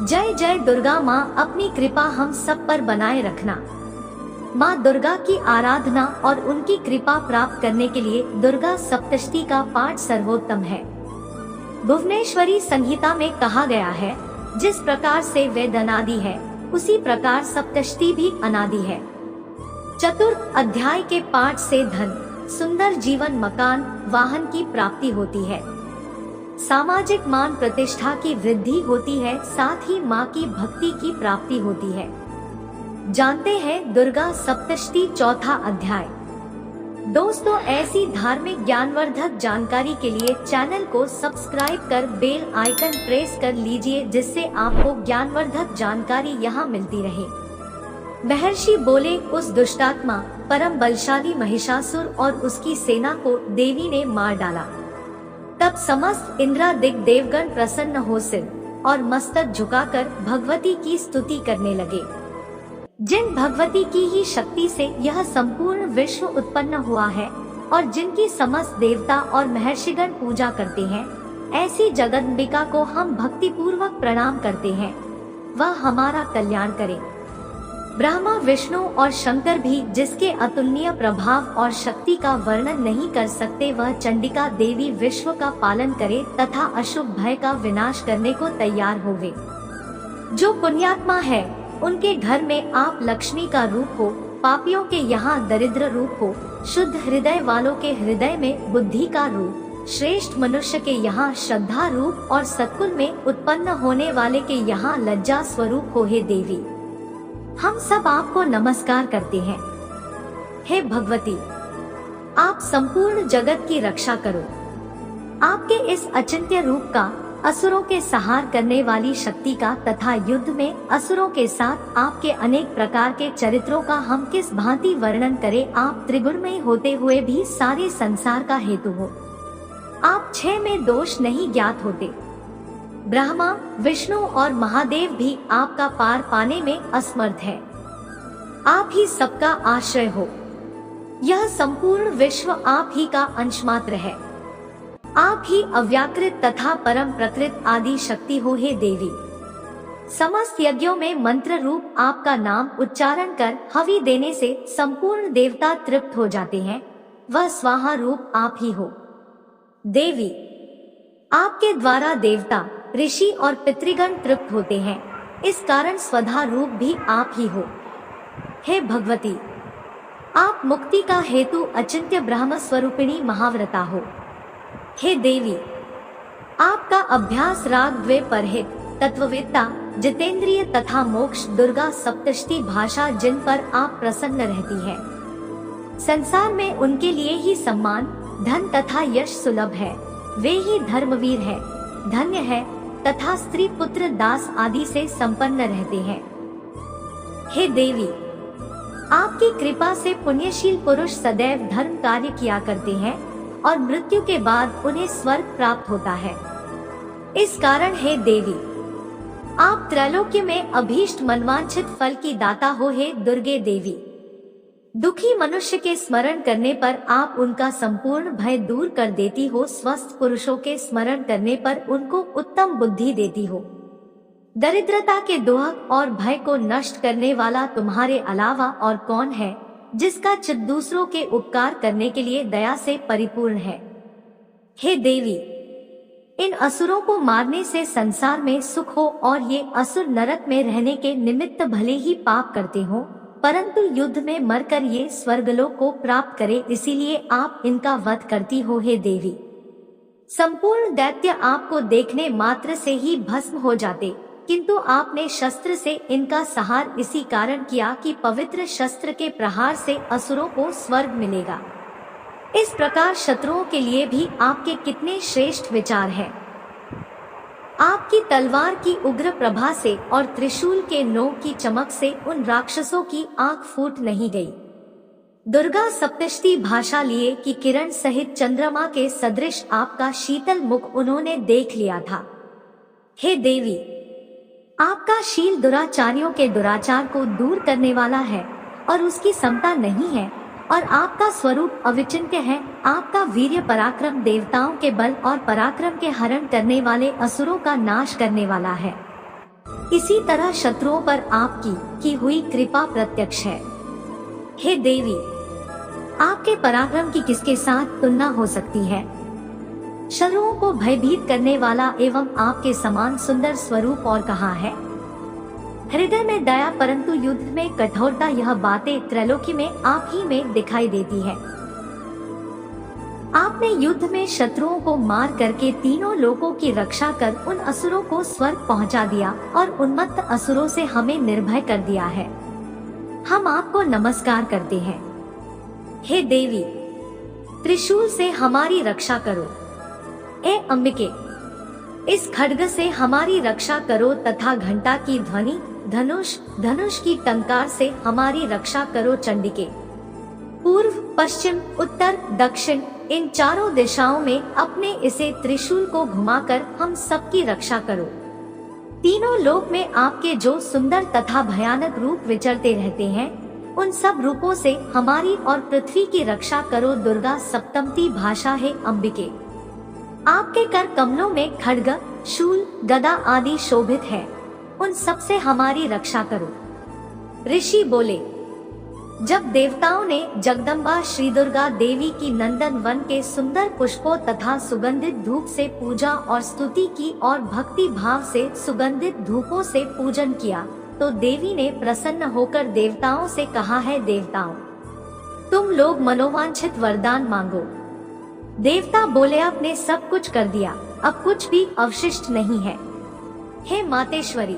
जय जय दुर्गा माँ, अपनी कृपा हम सब पर बनाए रखना। माँ दुर्गा की आराधना और उनकी कृपा प्राप्त करने के लिए दुर्गा सप्तशती का पाठ सर्वोत्तम है। भुवनेश्वरी संहिता में कहा गया है, जिस प्रकार से वेद अनादि है, उसी प्रकार सप्तशती भी अनादि है। चतुर्थ अध्याय के पाठ से धन, सुंदर जीवन, मकान, वाहन की प्राप्ति होती है। सामाजिक मान प्रतिष्ठा की वृद्धि होती है, साथ ही माँ की भक्ति की प्राप्ति होती है। जानते हैं दुर्गा सप्तशती चौथा अध्याय। दोस्तों, ऐसी धार्मिक ज्ञानवर्धक जानकारी के लिए चैनल को सब्सक्राइब कर बेल आइकन प्रेस कर लीजिए, जिससे आपको ज्ञानवर्धक जानकारी यहाँ मिलती रहे। महर्षि बोले, उस दुष्टात्मा परम बलशाली महिषासुर और उसकी सेना को देवी ने मार डाला। तब समस्त इंद्रादिक देवगण प्रसन्न हो सिर और मस्तक झुकाकर भगवती की स्तुति करने लगे। जिन भगवती की ही शक्ति से यह संपूर्ण विश्व उत्पन्न हुआ है और जिनकी समस्त देवता और महर्षिगण पूजा करते हैं, ऐसी जगदम्बिका को हम भक्ति पूर्वक प्रणाम करते हैं। वह हमारा कल्याण करे। ब्रह्मा, विष्णु और शंकर भी जिसके अतुलनीय प्रभाव और शक्ति का वर्णन नहीं कर सकते, वह चंडिका देवी विश्व का पालन करे तथा अशुभ भय का विनाश करने को तैयार होवे। जो पुण्यात्मा है, उनके घर में आप लक्ष्मी का रूप हो, पापियों के यहाँ दरिद्र रूप हो, शुद्ध हृदय वालों के हृदय में बुद्धि का रूप, श्रेष्ठ मनुष्य के यहाँ श्रद्धा रूप और सत्कुल में उत्पन्न होने वाले के यहाँ लज्जा स्वरूप हो। हे देवी, हम सब आपको नमस्कार करते हैं। हे भगवती, आप संपूर्ण जगत की रक्षा करो। आपके इस अचिंत्य रूप का, असुरों के संहार करने वाली शक्ति का तथा युद्ध में असुरों के साथ आपके अनेक प्रकार के चरित्रों का हम किस भांति वर्णन करें। आप त्रिगुणमय होते हुए भी सारे संसार का हेतु हो। आप 6 में दोष नहीं ज्ञात होते। ब्रह्मा, विष्णु और महादेव भी आपका पार पाने में असमर्थ है। आप ही सबका आश्रय हो। यह संपूर्ण विश्व आप ही का अंशमात्र है। आप ही अव्याकृत तथा परम प्रकृत आदि शक्ति हो। हे देवी, समस्त यज्ञों में मंत्र रूप आपका नाम उच्चारण कर हवि देने से संपूर्ण देवता तृप्त हो जाते हैं। वह स्वाहा रूप आप ही हो। देवी, आपके द्वारा देवता, ऋषि और पितृगण तृप्त होते हैं, इस कारण स्वधा रूप भी आप ही हो। हे भगवती, आप मुक्ति का हेतु अचिंत्य ब्रह्म स्वरूपिणी महाव्रता हो। हे देवी, आपका अभ्यास राग द्वे परहित, तत्ववेत्ता, जितेंद्रिय तथा मोक्ष दुर्गा सप्तशती भाषा जिन पर आप प्रसन्न रहती है, संसार में उनके लिए ही सम्मान, धन तथा यश सुलभ है। वे ही धर्मवीर है, धन्य है तथा स्त्री, पुत्र, दास आदि से संपन्न रहते हैं। हे देवी, आपकी कृपा से पुण्यशील पुरुष सदैव धर्म कार्य किया करते हैं और मृत्यु के बाद उन्हें स्वर्ग प्राप्त होता है। इस कारण हे देवी, आप त्रैलोक्य में अभीष्ट मनवांछित फल की दाता हो। हे दुर्गे देवी, दुखी मनुष्य के स्मरण करने पर आप उनका संपूर्ण भय दूर कर देती हो। स्वस्थ पुरुषों के स्मरण करने पर उनको उत्तम बुद्धि देती हो। दरिद्रता के दुख और भय को नष्ट करने वाला तुम्हारे अलावा और कौन है, जिसका चित्त दूसरों के उपकार करने के लिए दया से परिपूर्ण है। हे देवी, इन असुरों को मारने से संसार में सुख हो और ये असुर नरक में रहने के निमित्त भले ही पाप करते हो, परंतु युद्ध में मरकर ये स्वर्गलोक को प्राप्त करे, इसीलिए आप इनका वध करती हो। हे देवी, संपूर्ण दैत्य आपको देखने मात्र से ही भस्म हो जाते, किंतु आपने शस्त्र से इनका संहार इसी कारण किया कि पवित्र शस्त्र के प्रहार से असुरों को स्वर्ग मिलेगा। इस प्रकार शत्रुओं के लिए भी आपके कितने श्रेष्ठ विचार हैं। आपकी तलवार की उग्र प्रभा से और त्रिशूल के नोक की चमक से उन राक्षसों की आंख फूट नहीं गई। दुर्गा सप्तशती भाषा लिए कि किरण सहित चंद्रमा के सदृश आपका शीतल मुख उन्होंने देख लिया था। हे देवी, आपका शील दुराचारियों के दुराचार को दूर करने वाला है और उसकी समता नहीं है, और आपका स्वरूप अविचिंत्य है। आपका वीर्य पराक्रम देवताओं के बल और पराक्रम के हरण करने वाले असुरों का नाश करने वाला है। इसी तरह शत्रुओं पर आपकी की हुई कृपा प्रत्यक्ष है। हे देवी, आपके पराक्रम की किसके साथ तुलना हो सकती है। शत्रुओं को भयभीत करने वाला एवं आपके समान सुंदर स्वरूप और कहाँ है। हृदय में दया परंतु युद्ध में कठोरता, यह बातें त्रैलोकी में आप ही में दिखाई देती है। आपने युद्ध में शत्रुओं को मार करके तीनों लोकों की रक्षा कर उन असुरों को स्वर्ग पहुंचा दिया और उन्मत्त असुरों से हमें निर्भय कर दिया है। हम आपको नमस्कार करते हैं। हे देवी, त्रिशूल से हमारी रक्षा करो। हे अंबिके, इस खड्ग से हमारी रक्षा करो तथा घंटा की ध्वनि, धनुष की टंकार से हमारी रक्षा करो। चंडिके, पूर्व, पश्चिम, उत्तर, दक्षिण इन चारों दिशाओं में अपने इसे त्रिशूल को घुमाकर हम सबकी रक्षा करो। तीनों लोक में आपके जो सुंदर तथा भयानक रूप विचरते रहते हैं, उन सब रूपों से हमारी और पृथ्वी की रक्षा करो। दुर्गा सप्तमती भाषा है अंबिके। आपके कर कमलों में खड्ग, शूल, गदा आदि शोभित है, उन सब से हमारी रक्षा करो। ऋषि बोले, जब देवताओं ने जगदम्बा श्री दुर्गा देवी की नंदन वन के सुंदर पुष्पों तथा सुगंधित धूप से पूजा और स्तुति की और भक्ति भाव से सुगंधित धूपों से पूजन किया, तो देवी ने प्रसन्न होकर देवताओं से कहा है, देवताओं, तुम लोग मनोवांछित वरदान मांगो। देवता बोले, आपने सब कुछ कर दिया, अब कुछ भी अवशिष्ट नहीं है। हे मातेश्वरी,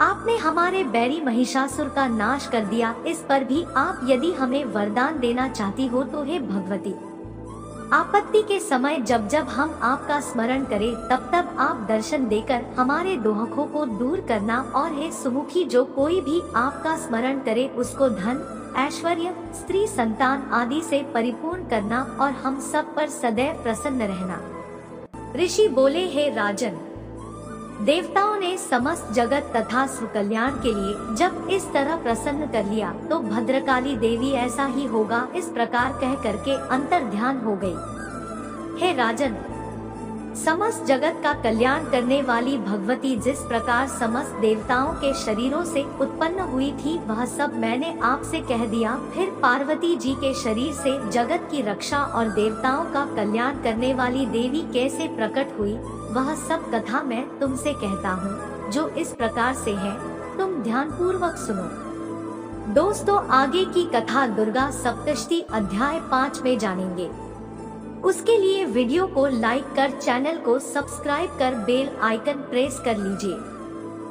आपने हमारे बैरी महिषासुर का नाश कर दिया, इस पर भी आप यदि हमें वरदान देना चाहती हो तो हे भगवती, आपत्ति के समय जब जब हम आपका स्मरण करें तब तब आप दर्शन देकर हमारे दुखों को दूर करना। और हे सुमुखी, जो कोई भी आपका स्मरण करे उसको धन, ऐश्वर्य, स्त्री संतान आदि से परिपूर्ण करना और हम सब पर सदैव प्रसन्न रहना। ऋषि बोले, हे राजन, देवताओं ने समस्त जगत तथा सुकल्याण के लिए जब इस तरह प्रसन्न कर लिया तो भद्रकाली देवी ऐसा ही होगा, इस प्रकार कह करके अंतर ध्यान हो गई। हे राजन, समस्त जगत का कल्याण करने वाली भगवती जिस प्रकार समस्त देवताओं के शरीरों से उत्पन्न हुई थी, वह सब मैंने आपसे कह दिया। फिर पार्वती जी के शरीर से जगत की रक्षा और देवताओं का कल्याण करने वाली देवी कैसे प्रकट हुई, वह सब कथा मैं तुमसे कहता हूँ, जो इस प्रकार से है, तुम ध्यान पूर्वक सुनो। दोस्तों, आगे की कथा दुर्गा सप्तशती अध्याय 5 में जानेंगे। उसके लिए वीडियो को लाइक कर चैनल को सब्सक्राइब कर बेल आइकन प्रेस कर लीजिए।